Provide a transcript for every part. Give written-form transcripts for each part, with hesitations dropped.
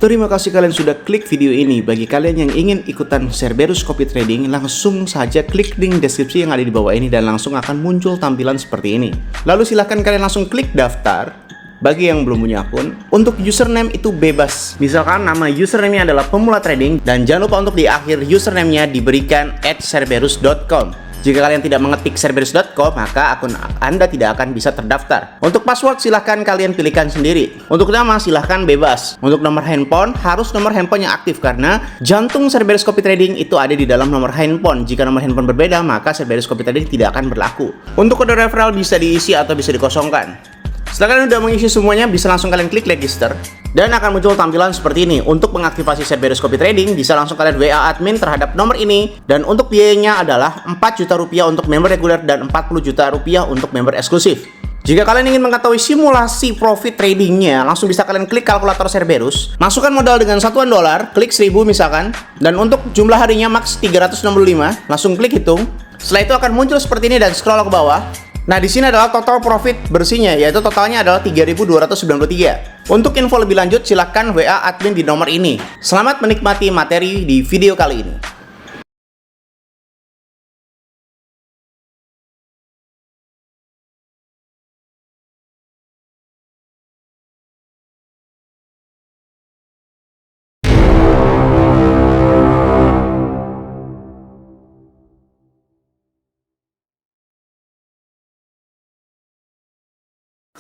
Terima kasih kalian sudah klik video ini. Bagi kalian yang ingin ikutan Cerberus Copy Trading, langsung saja klik link deskripsi yang ada di bawah ini dan langsung akan muncul tampilan seperti ini. Lalu silahkan kalian langsung klik daftar. Bagi yang belum punya akun, untuk username itu bebas. Misalkan nama username-nya adalah pemula trading dan jangan lupa untuk di akhir username-nya diberikan @cerberus.com. Jika kalian tidak mengetik cerberus.com, maka akun Anda tidak akan bisa terdaftar. Untuk password silahkan kalian pilihkan sendiri. Untuk nama silahkan bebas. Untuk nomor handphone harus nomor handphone yang aktif karena jantung Cerberus Copy Trading itu ada di dalam nomor handphone. Jika nomor handphone berbeda, maka Cerberus Copy Trading tidak akan berlaku. Untuk kode referral bisa diisi atau bisa dikosongkan. Setelah kalian sudah mengisi semuanya, bisa langsung kalian klik register dan akan muncul tampilan seperti ini. Untuk mengaktifasi Cerberus Copy Trading, bisa langsung kalian WA admin terhadap nomor ini. Dan untuk biayanya adalah 4 juta rupiah untuk member reguler dan 40 juta rupiah untuk member eksklusif. Jika kalian ingin mengetahui simulasi profit tradingnya, langsung bisa kalian klik kalkulator Cerberus, masukkan modal dengan satuan dolar, klik 1000 misalkan, dan untuk jumlah harinya max 365, langsung klik hitung. Setelah itu akan muncul seperti ini dan scroll ke bawah. Nah, di sini adalah total profit bersihnya, yaitu totalnya adalah 3.293. Untuk info lebih lanjut, silahkan WA admin di nomor ini. Selamat menikmati materi di video kali ini.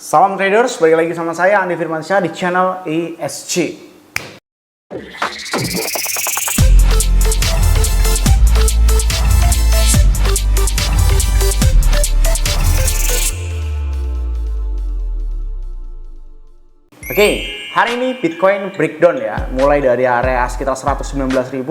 Salam traders, balik lagi sama saya Andi Firmansyah di channel ESG. Oke, hari ini Bitcoin breakdown ya, mulai dari area sekitar 119.000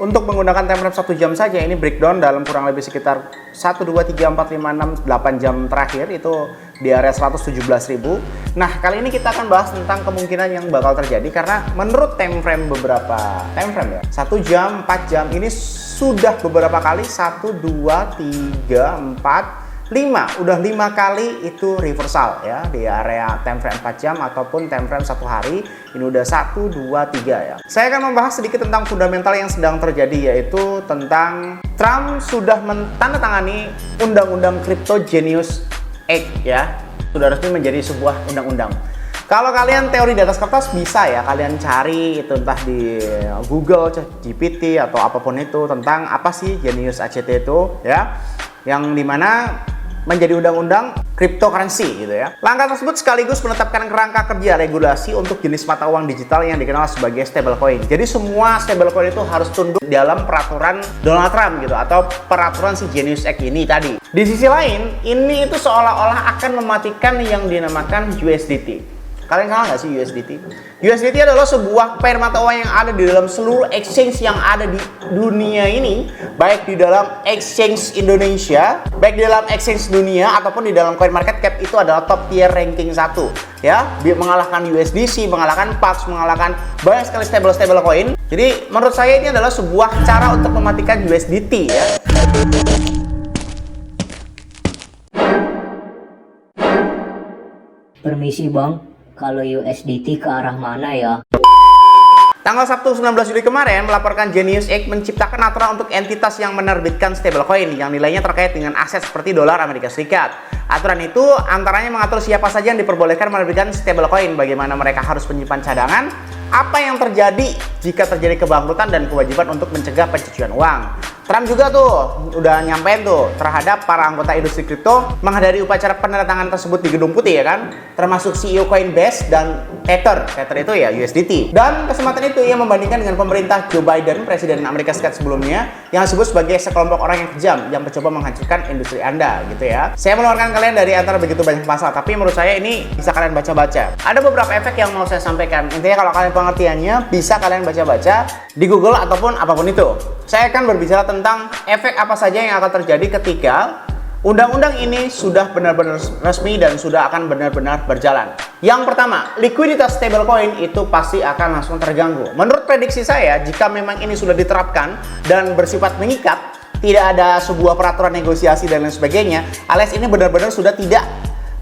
untuk menggunakan time frame 1 jam saja. Ini breakdown dalam kurang lebih sekitar 1, 2, 3, 4, 5, 6, 8 jam terakhir itu di area 117.000. Nah, kali ini kita akan bahas tentang kemungkinan yang bakal terjadi karena menurut time frame beberapa time frame ya, 1 jam, 4 jam ini sudah beberapa kali 1, 2, 3, 4, 5, udah 5 kali itu reversal ya di area time frame 4 jam ataupun time frame 1 hari. Ini udah 1, 2, 3 ya. Saya akan membahas sedikit tentang fundamental yang sedang terjadi, yaitu tentang Trump sudah menandatangani undang-undang Crypto Genius Act ya. Sudah resmi menjadi sebuah undang-undang. Kalau kalian teori di atas kertas bisa ya kalian cari itu entah di Google, GPT atau apapun itu tentang apa sih Genius Act itu ya. Yang dimana menjadi undang-undang cryptocurrency gitu ya. Langkah tersebut sekaligus menetapkan kerangka kerja regulasi untuk jenis mata uang digital yang dikenal sebagai stablecoin. Jadi semua stablecoin itu harus tunduk dalam peraturan Donald Trump gitu atau peraturan si Genius Act ini tadi. Di sisi lain, ini itu seolah-olah akan mematikan yang dinamakan USDT. Kalian kenal nggak sih USDT? USDT adalah sebuah pair mata uang yang ada di dalam seluruh exchange yang ada di dunia ini, baik di dalam exchange Indonesia, baik di dalam exchange dunia ataupun di dalam coin market cap itu adalah top tier ranking 1 ya, mengalahkan USDC, mengalahkan PAX, mengalahkan banyak sekali stable coin. Jadi menurut saya ini adalah sebuah cara untuk mematikan USDT ya. Permisi bang, kalau USDT ke arah mana ya? Tanggal Sabtu 19 Juli kemarin melaporkan Genius Act menciptakan aturan untuk entitas yang menerbitkan stablecoin yang nilainya terkait dengan aset seperti dolar Amerika Serikat. Aturan itu antaranya mengatur siapa saja yang diperbolehkan menerbitkan stablecoin, bagaimana mereka harus menyimpan cadangan, apa yang terjadi jika terjadi kebangkrutan dan kewajiban untuk mencegah pencucian uang. Trump juga tuh udah nyampein tuh terhadap para anggota industri kripto menghadiri upacara penandatanganan tersebut di Gedung Putih ya kan, termasuk CEO Coinbase dan Tether itu ya USDT. Dan kesempatan itu ia membandingkan dengan pemerintah Joe Biden, Presiden Amerika Serikat sebelumnya, yang disebut sebagai sekelompok orang yang kejam yang mencoba menghancurkan industri Anda gitu ya. Saya meluarkan kalian dari antara begitu banyak pasal, tapi menurut saya ini bisa kalian baca-baca. Ada beberapa efek yang mau saya sampaikan. Intinya kalau kalian pengertiannya bisa kalian baca-baca di Google ataupun apapun itu. Saya akan berbicara tentang efek apa saja yang akan terjadi ketika undang-undang ini sudah benar-benar resmi dan sudah akan benar-benar berjalan. Yang pertama, likuiditas stablecoin itu pasti akan langsung terganggu. Menurut prediksi saya, jika memang ini sudah diterapkan dan bersifat mengikat, tidak ada sebuah peraturan negosiasi dan lain sebagainya, alias ini benar-benar sudah tidak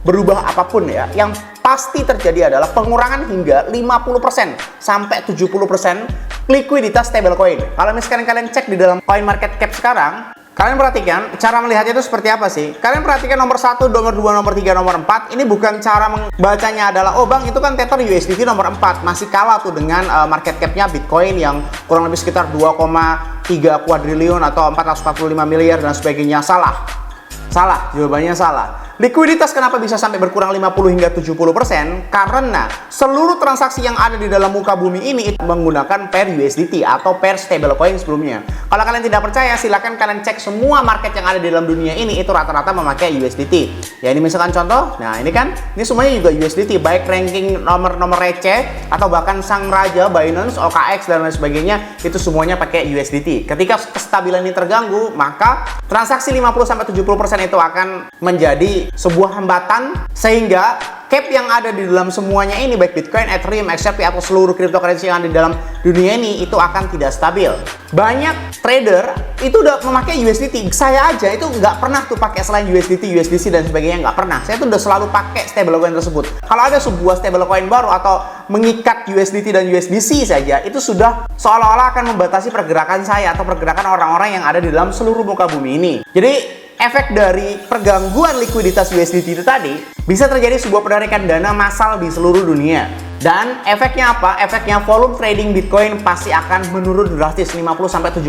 berubah apapun ya. Yang pasti terjadi adalah pengurangan hingga 50% sampai 70% likuiditas stablecoin. Kalau misalkan kalian cek di dalam coin market cap sekarang, kalian perhatikan cara melihatnya itu seperti apa sih? Kalian perhatikan nomor 1, nomor 2, nomor 3, nomor 4. Ini bukan cara membacanya adalah, oh bang itu kan Tether USDT nomor 4. Masih kalah tuh dengan market capnya Bitcoin yang kurang lebih sekitar 2,3 kuadriliun atau 445 miliar dan sebagainya. Salah, jawabannya salah. Likuiditas kenapa bisa sampai berkurang 50 hingga 70%? Karena seluruh transaksi yang ada di dalam muka bumi ini itu menggunakan pair USDT atau pair stablecoin sebelumnya. Kalau kalian tidak percaya, silakan kalian cek semua market yang ada di dalam dunia ini itu rata-rata memakai USDT. Ya ini misalkan contoh, nah ini kan, ini semuanya juga USDT, baik ranking nomor-nomor receh atau bahkan sang raja Binance, OKX dan lain sebagainya, itu semuanya pakai USDT. Ketika kestabilan ini terganggu, maka transaksi 50-70% itu akan menjadi sebuah hambatan sehingga cap yang ada di dalam semuanya ini, baik Bitcoin, Ethereum, XRP atau seluruh cryptocurrency yang ada di dalam dunia ini, itu akan tidak stabil. Banyak trader itu udah memakai USDT. Saya aja itu nggak pernah tuh pakai selain USDT, USDC dan sebagainya, nggak pernah. Saya tuh udah selalu pakai stablecoin tersebut. Kalau ada sebuah stablecoin baru atau mengikat USDT dan USDC saja, itu sudah seolah-olah akan membatasi pergerakan saya atau pergerakan orang-orang yang ada di dalam seluruh muka bumi ini. Jadi efek dari pergangguan likuiditas USDT itu tadi bisa terjadi sebuah penarikan dana massal di seluruh dunia. Dan efeknya apa? Efeknya volume trading Bitcoin pasti akan menurun drastis 50-70%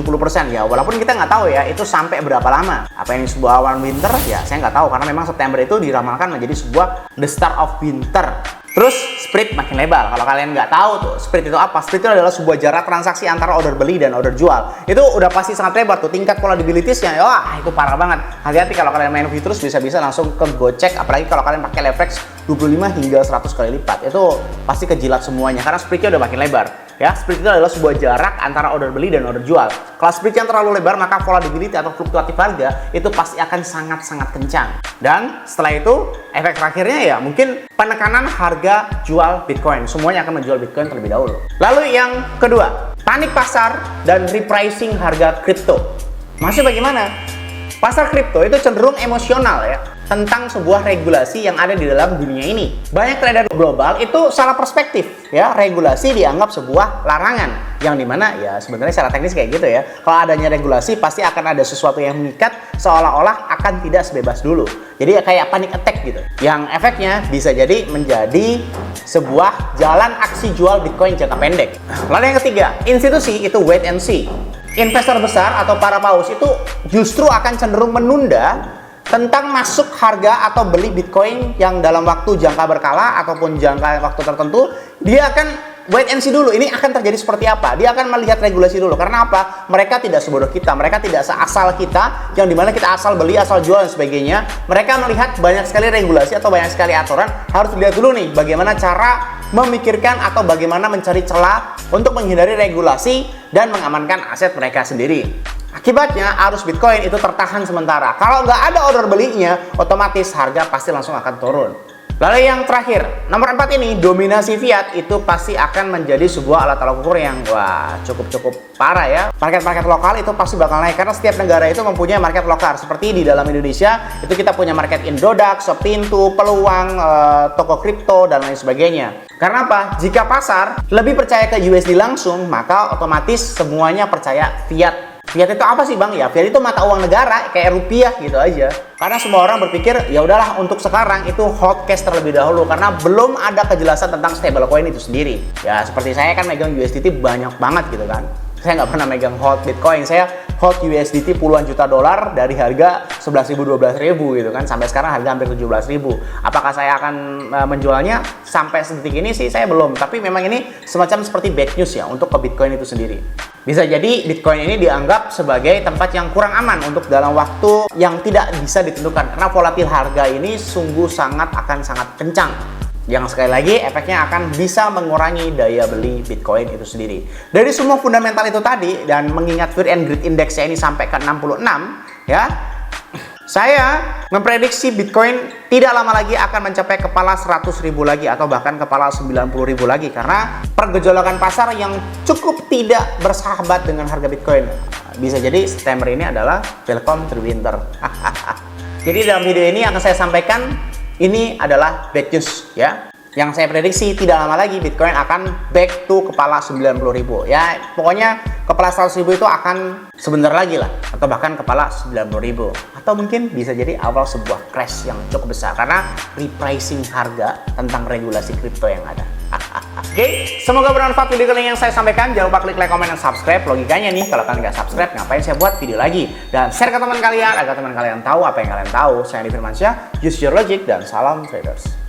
ya. Walaupun kita nggak tahu ya itu sampai berapa lama. Apa ini sebuah awan winter? Ya saya nggak tahu karena memang September itu diramalkan menjadi sebuah the start of winter. Terus spread makin lebar. Kalau kalian nggak tahu tuh spread itu apa? Spread itu adalah sebuah jarak transaksi antara order beli dan order jual. Itu udah pasti sangat lebar tuh. Tingkat volatility-nya, wah itu parah banget. Hati-hati kalau kalian main terus bisa-bisa langsung ke gocek. Apalagi kalau kalian pakai leverage 25 hingga 100 kali lipat. Itu pasti kejilat semuanya karena spread-nya udah makin lebar. Ya, spread itu adalah sebuah jarak antara order beli dan order jual. Kalau spread yang terlalu lebar, maka volatility atau fluktuatif harga itu pasti akan sangat-sangat kencang. Dan setelah itu, efek terakhirnya ya mungkin penekanan harga jual Bitcoin. Semuanya akan menjual Bitcoin terlebih dahulu. Lalu yang kedua, panik pasar dan repricing harga kripto. Maksudnya bagaimana? Pasar kripto itu cenderung emosional ya tentang sebuah regulasi yang ada di dalam dunia ini. Banyak trader global itu salah perspektif ya, regulasi dianggap sebuah larangan yang dimana ya sebenarnya secara teknis kayak gitu ya. Kalau adanya regulasi pasti akan ada sesuatu yang mengikat seolah-olah akan tidak sebebas dulu. Jadi ya kayak panic attack gitu. Yang efeknya bisa jadi menjadi sebuah jalan aksi jual Bitcoin jangka pendek. Lalu yang ketiga, institusi itu wait and see. Investor besar atau para paus itu justru akan cenderung menunda tentang masuk harga atau beli Bitcoin yang dalam waktu jangka berkala ataupun jangka waktu tertentu. Dia akan wait and see dulu, ini akan terjadi seperti apa. Dia akan melihat regulasi dulu. Karena apa? Mereka tidak sebodoh kita, mereka tidak seasal kita yang dimana kita asal beli, asal jual dan sebagainya. Mereka melihat banyak sekali regulasi atau banyak sekali aturan. Harus dilihat dulu nih bagaimana cara memikirkan atau bagaimana mencari celah untuk menghindari regulasi dan mengamankan aset mereka sendiri. Akibatnya arus Bitcoin itu tertahan sementara. Kalau nggak ada order belinya, otomatis harga pasti langsung akan turun. Lalu yang terakhir, nomor 4 ini, dominasi fiat itu pasti akan menjadi sebuah alat tolak ukur yang wah cukup parah ya. Market-market lokal itu pasti bakal naik karena setiap negara itu mempunyai market lokal. Seperti di dalam Indonesia itu kita punya market Indodax, Pintu, Peluang, toko kripto dan lain sebagainya. Karena apa? Jika pasar lebih percaya ke USD langsung, maka otomatis semuanya percaya fiat. Fiat itu apa sih bang? Ya fiat itu mata uang negara kayak rupiah gitu aja. Karena semua orang berpikir ya udahlah untuk sekarang itu hold cash terlebih dahulu karena belum ada kejelasan tentang stablecoin itu sendiri. Ya seperti saya kan megang USDT banyak banget gitu kan. Saya nggak pernah megang hold Bitcoin, saya hold USDT puluhan juta dolar dari harga 11.000 12.000 gitu kan, sampai sekarang harga hampir 17.000. Apakah saya akan menjualnya sampai sedetik ini sih saya belum, tapi memang ini semacam seperti bad news ya untuk ke Bitcoin itu sendiri. Bisa jadi Bitcoin ini dianggap sebagai tempat yang kurang aman untuk dalam waktu yang tidak bisa ditentukan karena volatil harga ini sungguh sangat kencang. Yang sekali lagi efeknya akan bisa mengurangi daya beli Bitcoin itu sendiri. Dari semua fundamental itu tadi dan mengingat Fear and Greed Index-nya ini sampai ke 66 ya, saya memprediksi Bitcoin tidak lama lagi akan mencapai kepala 100.000 lagi atau bahkan kepala 90.000 lagi karena pergejolakan pasar yang cukup tidak bersahabat dengan harga Bitcoin. Bisa jadi September ini adalah welcome to winter. Jadi dalam video ini akan saya sampaikan ini adalah bad news ya. yang saya prediksi tidak lama lagi Bitcoin akan back to kepala 90.000. Ya, pokoknya kepala 100.000 itu akan sebentar lagi lah, atau bahkan kepala 90.000. Atau mungkin bisa jadi awal sebuah crash yang cukup besar karena repricing harga tentang regulasi kripto yang ada. Oke, semoga bermanfaat video kali ini yang saya sampaikan. Jangan lupa klik like, komen, dan subscribe. Logikanya nih, kalau kalian nggak subscribe, ngapain saya buat video lagi? Dan share ke teman kalian agar teman kalian tahu apa yang kalian tahu. Saya Andi Firmansyah, use your logic, dan salam traders.